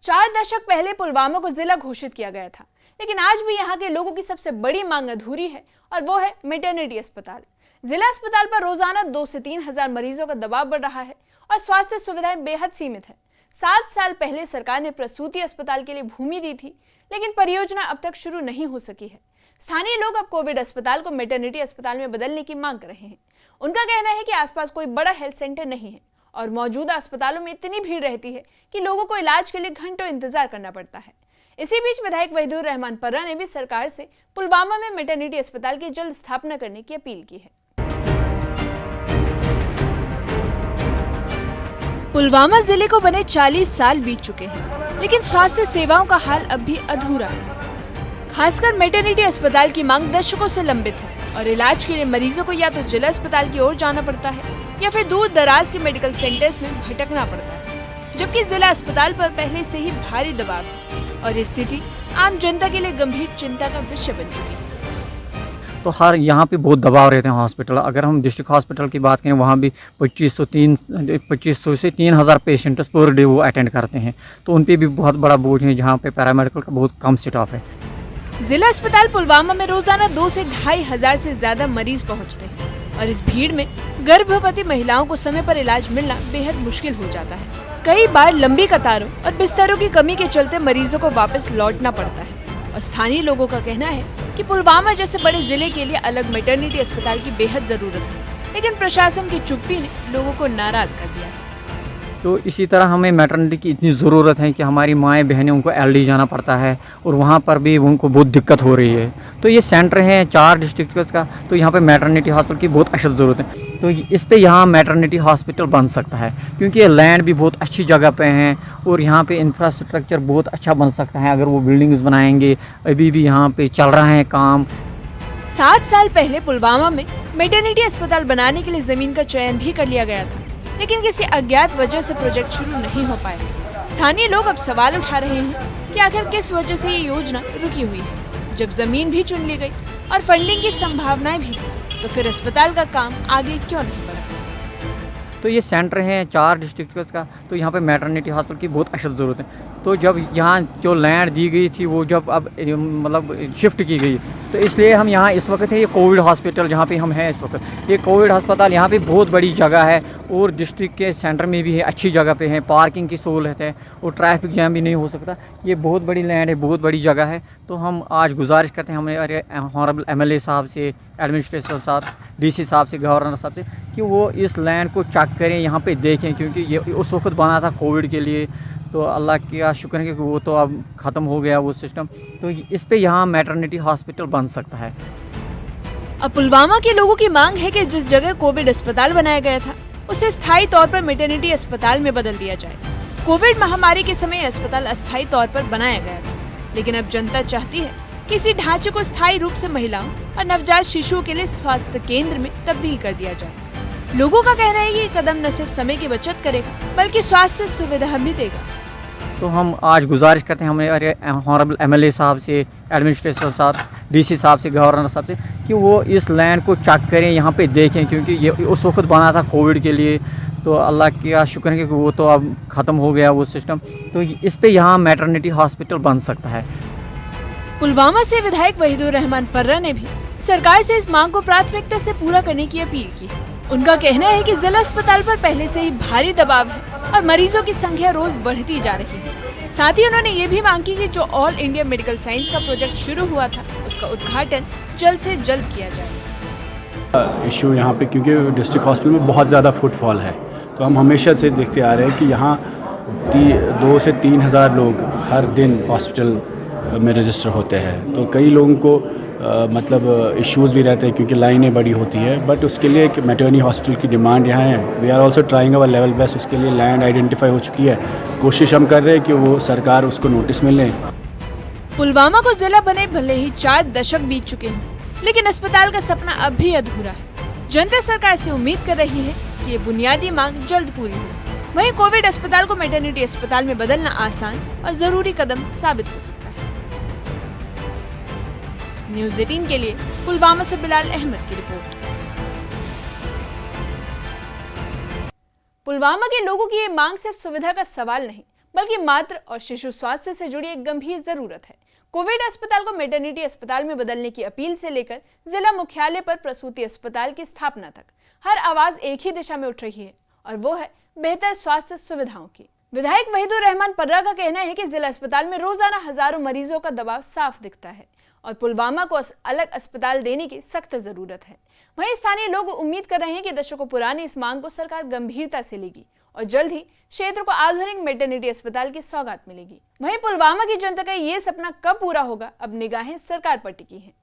4 दशक पहले पुलवामा को जिला घोषित किया गया था, लेकिन आज भी यहाँ के लोगों की सबसे बड़ी मांग अधूरी है और वो है मैटरनिटी अस्पताल। जिला अस्पताल पर रोजाना 2 से 3 हजार मरीजों का दबाव बढ़ रहा है और स्वास्थ्य सुविधाएं बेहद सीमित है। 7 साल पहले सरकार ने प्रसूति अस्पताल के लिए भूमि दी थी, लेकिन परियोजना अब तक शुरू नहीं हो सकी है। स्थानीय लोग अब कोविड अस्पताल को मैटरनिटी अस्पताल में बदलने की मांग कर रहे हैं। उनका कहना है कि आसपास कोई बड़ा हेल्थ सेंटर नहीं है और मौजूदा अस्पतालों में इतनी भीड़ रहती है कि लोगों को इलाज के लिए घंटों इंतजार करना पड़ता है। इसी बीच विधायक वहीदुर रहमान पर्रा ने भी सरकार से पुलवामा में मैटरनिटी अस्पताल की जल्द स्थापना करने की अपील की है। पुलवामा जिले को बने 40 साल बीत चुके हैं, लेकिन स्वास्थ्य सेवाओं का हाल अब भी अधूरा है। खासकर मैटरनिटी अस्पताल की मांग दशकों से लंबित है और इलाज के लिए मरीजों को या तो जिला अस्पताल की ओर जाना पड़ता है या फिर दूर दराज के मेडिकल सेंटर्स में भटकना पड़ता है, जबकि जिला अस्पताल पर पहले से ही भारी दबाव है और स्थिति आम जनता के लिए गंभीर चिंता का विषय बन चुकी है। तो हर यहाँ पे बहुत दबाव रहते हैं हॉस्पिटल। अगर हम डिस्ट्रिक्ट हॉस्पिटल की बात करें, वहाँ भी 2500 से 3000 पेशेंट्स पर डे वो अटेंड करते हैं, तो उन पे भी बहुत बड़ा बोझ है, जहाँ पे पैरामेडिकल का बहुत कम स्टाफ है। जिला अस्पताल पुलवामा में रोजाना 2 से 2500 से ज्यादा मरीज पहुँचते हैं और इस भीड़ में गर्भवती महिलाओं को समय पर इलाज मिलना बेहद मुश्किल हो जाता है। कई बार लंबी कतारों और बिस्तरों की कमी के चलते मरीजों को वापस लौटना पड़ता है और स्थानीय लोगों का कहना है कि पुलवामा जैसे बड़े जिले के लिए अलग मैटरनिटी अस्पताल की बेहद जरूरत है, लेकिन प्रशासन की चुप्पी ने लोगों को नाराज कर दिया है। तो इसी तरह हमें मैटरनिटी की इतनी ज़रूरत है कि हमारी माएँ बहनें उनको एलडी जाना पड़ता है और वहाँ पर भी उनको बहुत दिक्कत हो रही है। तो ये सेंटर है 4 डिस्ट्रिक्ट्स का, तो यहाँ पे मैटरनिटी हॉस्पिटल की बहुत अशद ज़रूरत है। तो इस पे यहाँ मैटरनिटी हॉस्पिटल बन सकता है, क्योंकि ये लैंड भी बहुत अच्छी जगह पे हैं और यहाँ पे इंफ्रास्ट्रक्चर बहुत अच्छा बन सकता है अगर वो बिल्डिंग्स बनाएंगे। अभी भी यहाँ पे चल रहा है काम। 7 साल पहले पुलवामा में मैटरनिटी अस्पताल बनाने के लिए जमीन का चयन भी कर लिया गया था, लेकिन किसी अज्ञात वजह से प्रोजेक्ट शुरू नहीं हो पाया। स्थानीय लोग अब सवाल उठा रहे हैं कि आखिर किस वजह से ये योजना रुकी हुई है। जब जमीन भी चुन ली गई और फंडिंग की संभावनाएं भी थी, तो फिर अस्पताल का काम आगे क्यों नहीं बढ़ा? तो ये सेंटर है 4 डिस्ट्रिक्ट्स का, तो यहाँ पे मैटरनिटी हॉस्पिटल की बहुत अशद ज़रूरत है। तो जब यहाँ जो लैंड दी गई थी वो जब अब मतलब शिफ्ट की गई, तो इसलिए हम यहाँ इस वक्त है, ये कोविड हॉस्पिटल जहाँ पे हम हैं इस वक्त, ये कोविड अस्पताल यहाँ पे बहुत बड़ी जगह है और डिस्ट्रिक्ट के सेंटर में भी है, अच्छी जगह पे है, पार्किंग की सहूलत है और ट्रैफिक जैम भी नहीं हो सकता। ये बहुत बड़ी लैंड है, बहुत बड़ी जगह है। तो हम आज गुजारिश करते हैं हमारे हॉनरेबल MLA साहब से, एडमिनिस्ट्रेटर साहब, DC साहब से, गवर्नर साहब से, कि वो इस लैंड को चेक करें, यहाँ पे देखें, क्योंकि ये उस वक्त बना था कोविड के लिए। तो अल्लाह का शुक्र है कि वो तो अब ख़त्म हो गया वो सिस्टम। तो इस पे यहाँ मैटरनिटी हॉस्पिटल बन सकता है। अब पुलवामा के लोगों की मांग है कि जिस जगह कोविड अस्पताल बनाया गया था, उसे स्थायी तौर पर मैटरनिटी अस्पताल में बदल दिया जाए। कोविड महामारी के समय अस्पताल अस्थायी तौर पर बनाया गया था, लेकिन अब जनता चाहती है कि इसी ढांचे को स्थायी रूप से महिलाओं और नवजात शिशुओं के लिए स्वास्थ्य केंद्र में तब्दील कर दिया जाए। लोगों का कहना है कि ये कदम न सिर्फ समय की बचत करेगा, बल्कि स्वास्थ्य सुविधा भी देगा। तो हम आज गुजारिश करते हैं हमारे हॉनरेबल MLA साहब से, एडमिनिस्ट्रेटर साहब, DC साहब से, गवर्नर साहब से, कि वो इस लैंड को चेक करें, यहाँ पे देखें, क्योंकि ये उस वक्त बना था कोविड के लिए। तो अल्लाह का शुक्र है कि वो तो अब ख़त्म हो गया वो सिस्टम। तो इस पे यहाँ मैटरनिटी हॉस्पिटल बन सकता है। पुलवामा से विधायक वहीदुर रहमान पर्रा ने भी सरकार से इस मांग को प्राथमिकता से पूरा करने की अपील की। उनका कहना है कि जिला अस्पताल पर पहले से ही भारी दबाव है और मरीजों की संख्या रोज बढ़ती जा रही है। साथ ही उन्होंने ये भी मांग की कि जो ऑल इंडिया मेडिकल साइंस का प्रोजेक्ट शुरू हुआ था, उसका उद्घाटन जल्द से जल्द किया जाए। इशू यहाँ पे, क्योंकि डिस्ट्रिक्ट हॉस्पिटल में बहुत ज़्यादा फुटफॉल है, तो हम हमेशा से देखते आ रहे हैं कि यहाँ 2 से 3 हज़ार लोग हर दिन हॉस्पिटल में रजिस्टर होते हैं। तो कई लोगों को मतलब इश्यूज़ भी रहते हैं, क्योंकि लाइनें बड़ी होती है। बट उसके लिए एक मैटरनिटी हॉस्पिटल की डिमांड यहाँ है। We are also trying our level best. उसके लिए लैंड आइडेंटिफाई हो चुकी है, कोशिश हम कर रहे हैं कि वो सरकार उसको नोटिस में लें। पुलवामा को जिला बने भले ही 4 दशक बीत चुके हैं, लेकिन अस्पताल का सपना अब भी अधूरा है। जनता सरकार से उम्मीद कर रही है कि ये बुनियादी मांग जल्द पूरी हो। वहीं कोविड अस्पताल को मैटरनिटी अस्पताल में बदलना आसान और जरूरी कदम साबित हो सकता है। न्यूज़ 18 के लिए पुलवामा से बिलाल अहमद की रिपोर्ट। पुलवामा के लोगों की ये मांग सिर्फ सुविधा का सवाल नहीं, बल्कि मातृ और शिशु स्वास्थ्य से जुड़ी एक गंभीर जरूरत है। कोविड अस्पताल को मैटरनिटी अस्पताल में बदलने की अपील से लेकर जिला मुख्यालय पर प्रसूति अस्पताल की स्थापना तक हर आवाज एक ही दिशा में उठ रही है, और वो है बेहतर स्वास्थ्य सुविधाओं की। विधायक वहीदुर रहमान पर्रा का कहना है कि जिला अस्पताल में रोजाना हजारों मरीजों का दबाव साफ दिखता है और पुलवामा को अलग अस्पताल देने की सख्त जरूरत है। वहीं स्थानीय लोग उम्मीद कर रहे हैं कि दशकों पुरानी इस मांग को सरकार गंभीरता से लेगी और जल्द ही क्षेत्र को आधुनिक मैटरनिटी अस्पताल की सौगात मिलेगी। वहीं पुलवामा की जनता का ये सपना कब पूरा होगा, अब निगाहें सरकार पर टिकी हैं।